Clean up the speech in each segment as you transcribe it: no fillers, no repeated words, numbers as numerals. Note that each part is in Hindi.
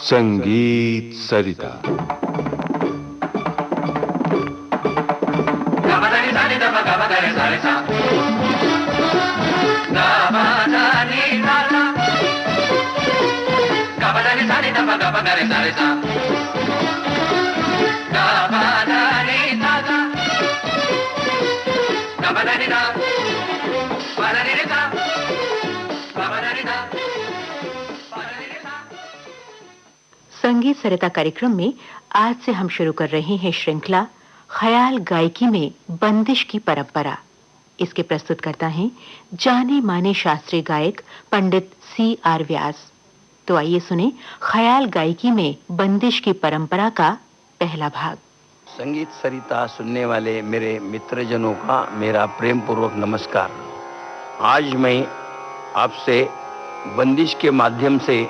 संगीत सरिता। संगीत सरिता कार्यक्रम में आज से हम शुरू कर रहे हैं श्रृंखला ख्याल गायकी में बंदिश की परंपरा। इसके प्रस्तुतकर्ता हैं जाने माने शास्त्रीय गायक पंडित C.R. व्यास। तो आइए सुने ख्याल गायकी में बंदिश की परंपरा का पहला भाग। संगीत सरिता सुनने वाले मेरे मित्रजनों का मेरा प्रेम पूर्वक नमस्कार। आज मैं आपसे बंदिश के माध्यम से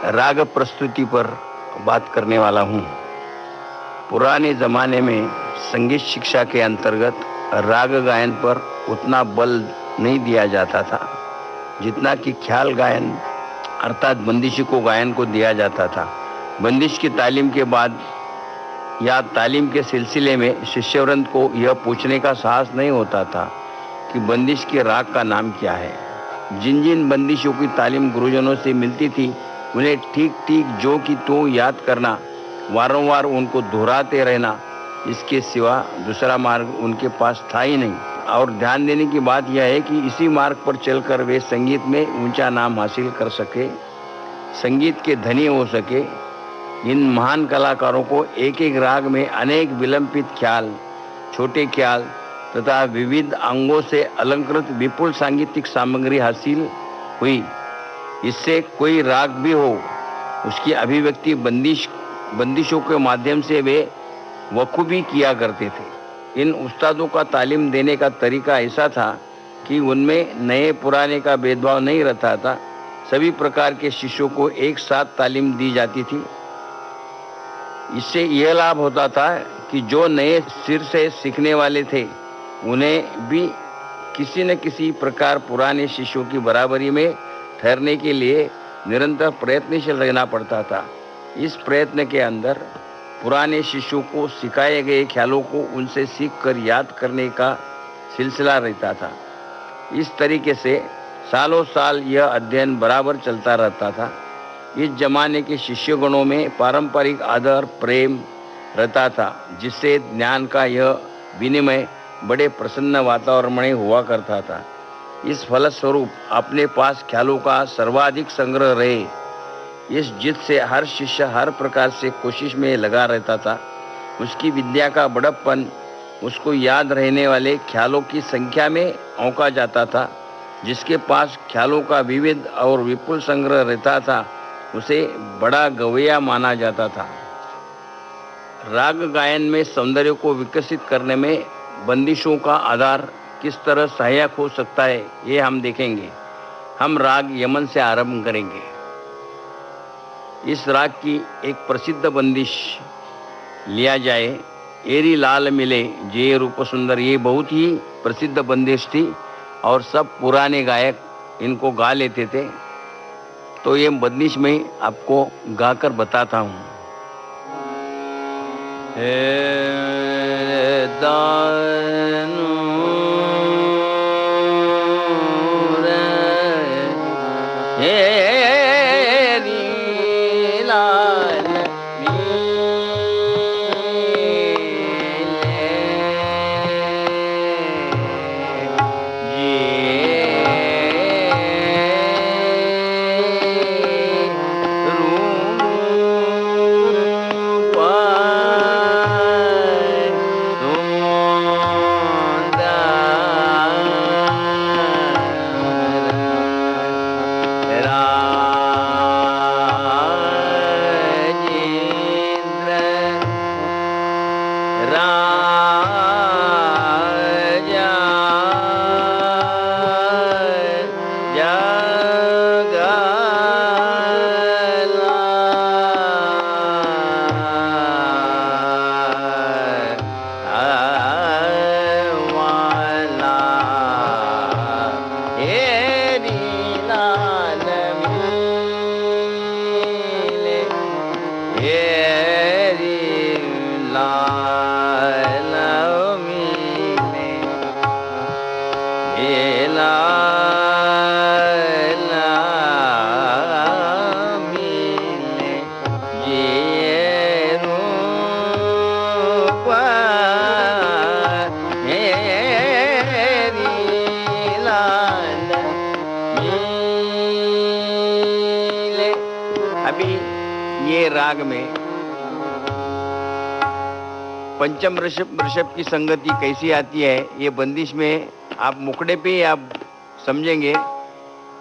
राग प्रस्तुति पर बात करने वाला हूँ। पुराने ज़माने में संगीत शिक्षा के अंतर्गत राग गायन पर उतना बल नहीं दिया जाता था जितना कि ख्याल गायन अर्थात बंदिशी को गायन को दिया जाता था। बंदिश की तालीम के बाद या तालीम के सिलसिले में शिष्यवृंद को यह पूछने का साहस नहीं होता था कि बंदिश के राग का नाम क्या है। जिन जिन बंदिशों की तालीम गुरुजनों से मिलती थी उन्हें ठीक ठीक जो कि तो याद करना, वारंवार उनको दोहराते रहना, इसके सिवा दूसरा मार्ग उनके पास था ही नहीं। और ध्यान देने की बात यह है कि इसी मार्ग पर चलकर वे संगीत में ऊंचा नाम हासिल कर सके, संगीत के धनी हो सके। इन महान कलाकारों को एक एक राग में अनेक विलंबित ख्याल, छोटे ख्याल तथा विविध अंगों से अलंकृत विपुल सांगीतिक सामग्री हासिल हुई। इससे कोई राग भी हो उसकी अभिव्यक्ति बंदिशों के माध्यम से वे बखूबी किया करते थे। इन उस्तादों का तालीम देने का तरीका ऐसा था कि उनमें नए पुराने का भेदभाव नहीं रहता था। सभी प्रकार के शिष्यों को एक साथ तालीम दी जाती थी। इससे यह लाभ होता था कि जो नए सिर से सीखने वाले थे उन्हें भी किसी न किसी प्रकार पुराने शिष्यों की बराबरी में ठहरने के लिए निरंतर प्रयत्नशील रहना पड़ता था। इस प्रयत्न के अंदर पुराने शिष्यों को सिखाए गए ख्यालों को उनसे सीखकर याद करने का सिलसिला रहता था। इस तरीके से सालों साल यह अध्ययन बराबर चलता रहता था। इस जमाने के शिष्यगणों में पारंपरिक आदर प्रेम रहता था, जिससे ज्ञान का यह विनिमय बड़े प्रसन्न वातावरण में हुआ करता था। इस फलस्वरूप अपने पास ख्यालों का सर्वाधिक संग्रह रहे, इस जिद से हर शिष्य हर प्रकार से कोशिश में लगा रहता था। उसकी विद्या का बड़प्पन उसको याद रहने वाले ख्यालों की संख्या में आंका जाता था। जिसके पास ख्यालों का विविध और विपुल संग्रह रहता था उसे बड़ा गवैया माना जाता था। राग गायन में सौंदर्य को विकसित करने में बंदिशों का आधार किस तरह सहायक हो सकता है ये हम देखेंगे। हम राग यमन से आरंभ करेंगे। इस राग की एक प्रसिद्ध बंदिश लिया जाए, एरी लाल मिले जे रूप सुंदर। ये बहुत ही प्रसिद्ध बंदिश थी और सब पुराने गायक इनको गा लेते थे। तो ये बंदिश मैं आपको गाकर बताता हूँ। ये राग में पंचम ऋषभ ऋषभ की संगति कैसी आती है, ये बंदिश में आप मुखड़े पे ही आप समझेंगे।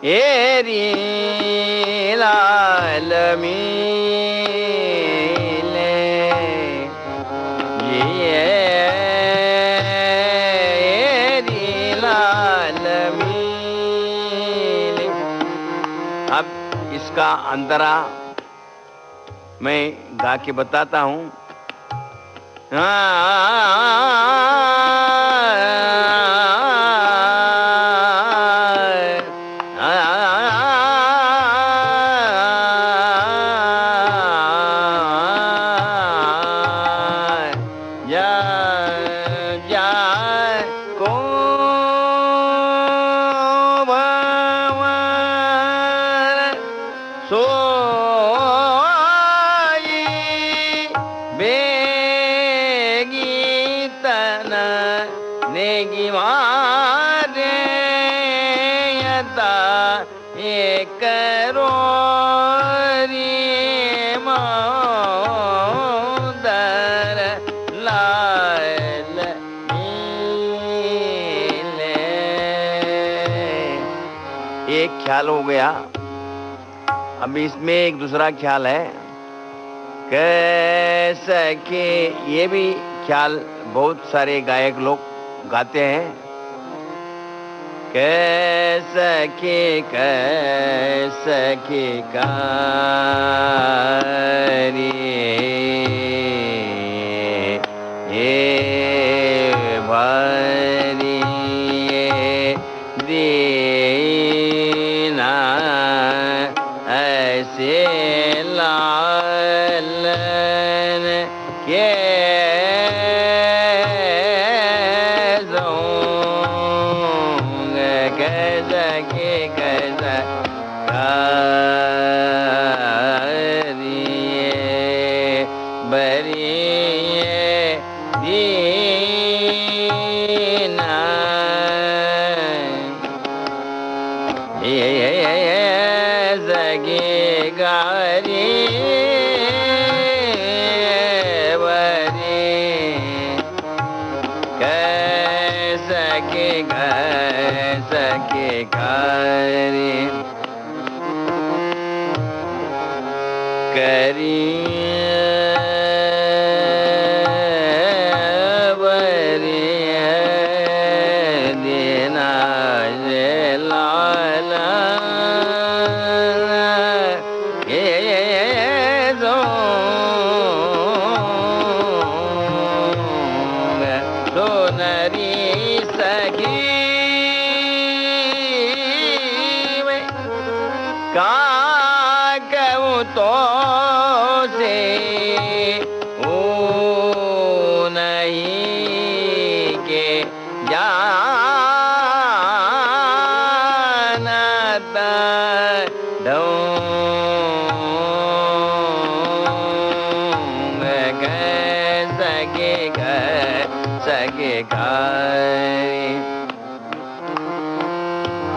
ए री लाल मीले ये री लाल मीले। अब इसका अंतरा मैं गा के बताता हूँ। एक ख्याल हो गया। अब इसमें एक दूसरा ख्याल है, कैसे के ये भी ख्याल बहुत सारे गायक लोग गाते हैं। कैसे के कारी ये भरी दीना ऐसे लालन के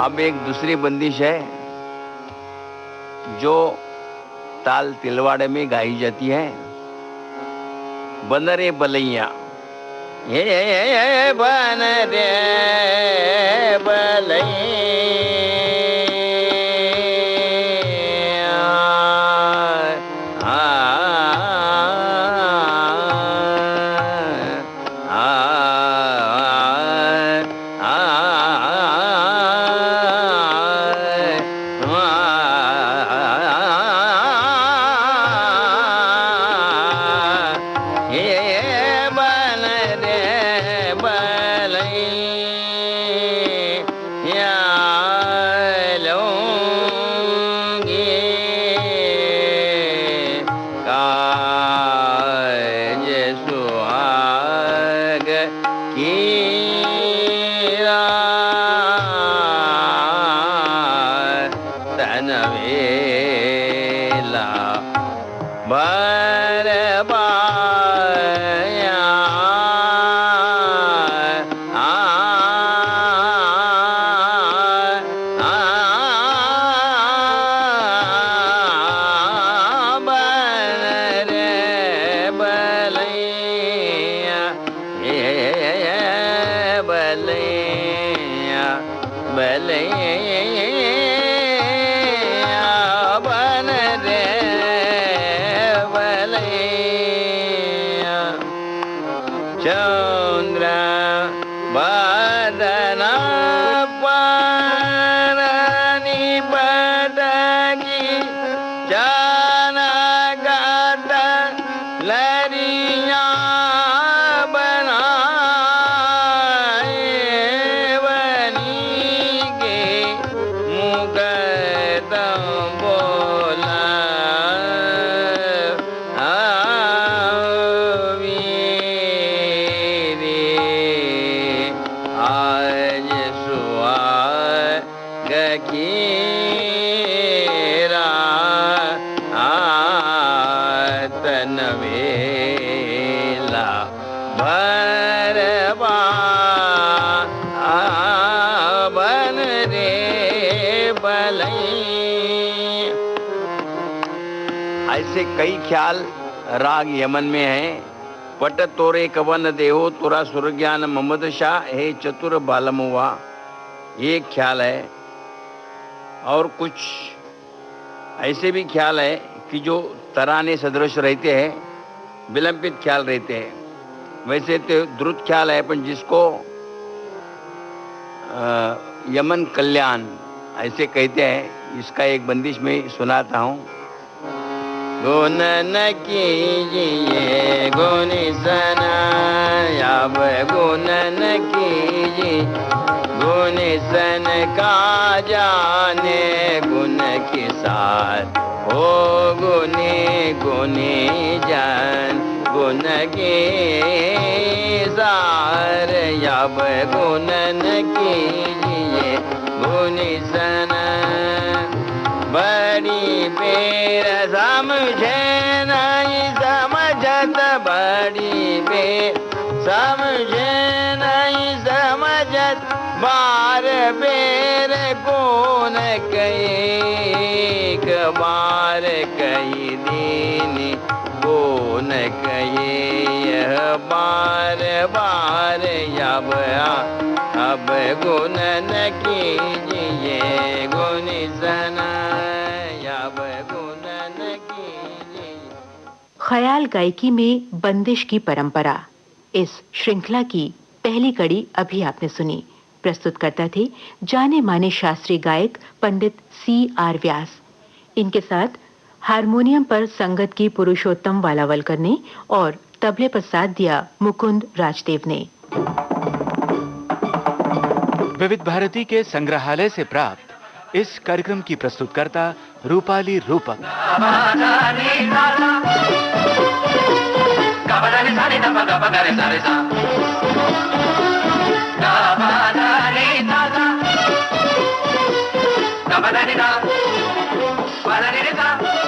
अब एक दूसरी बंदिश है जो ताल तिलवाड़े में गाई जाती है। बन रे बलैया ये बन रे yeah बलैया बन रे बलैया चंद्र बदना पानी बदगी जाना गाट लरिया बनाए बनी के मुगदम बोला आज सुहाग कीरा तन वेला भरवा बन रे बलई। ऐसे कई ख्याल राग यमन में हैं। पट तोरे कवन देहो तुरा सुर ज्ञान मोहम्मद शाह हे चतुर बालमुआ, ये एक ख्याल है। और कुछ ऐसे भी ख्याल है कि जो तराने सदृश रहते हैं, विलंबित ख्याल रहते हैं। वैसे तो द्रुत ख्याल है, पर जिसको यमन कल्याण ऐसे कहते हैं, इसका एक बंदिश में सुनाता हूँ। गुणन कीजिए गुणी सनायाब गुणन कीजिए गुणी सन का जाने गुण के साथ हो गुणी गुणी जान गुण के सार याब गुणन कीजिए गुणी सन बड़ी बेर समझे नहीं समझत बड़ी बेर समझे नहीं समझत बार बेर कौन कई बार कई दिन कौन कई यह बार बार अब गुण न कीजिए गुण सना ख्याल गायकी में बंदिश की परंपरा, इस श्रृंखला की पहली कड़ी अभी आपने सुनी। प्रस्तुतकर्ता थे जाने माने शास्त्रीय गायक पंडित C.R. व्यास। इनके साथ हारमोनियम पर संगत की पुरुषोत्तम वालावलकर ने और तबले पर साथ दिया मुकुंद राजदेव ने। विविध भारती के संग्रहालय से प्राप्त इस कार्यक्रम की प्रस्तुतकर्ता रूपाली रूपक। Ba da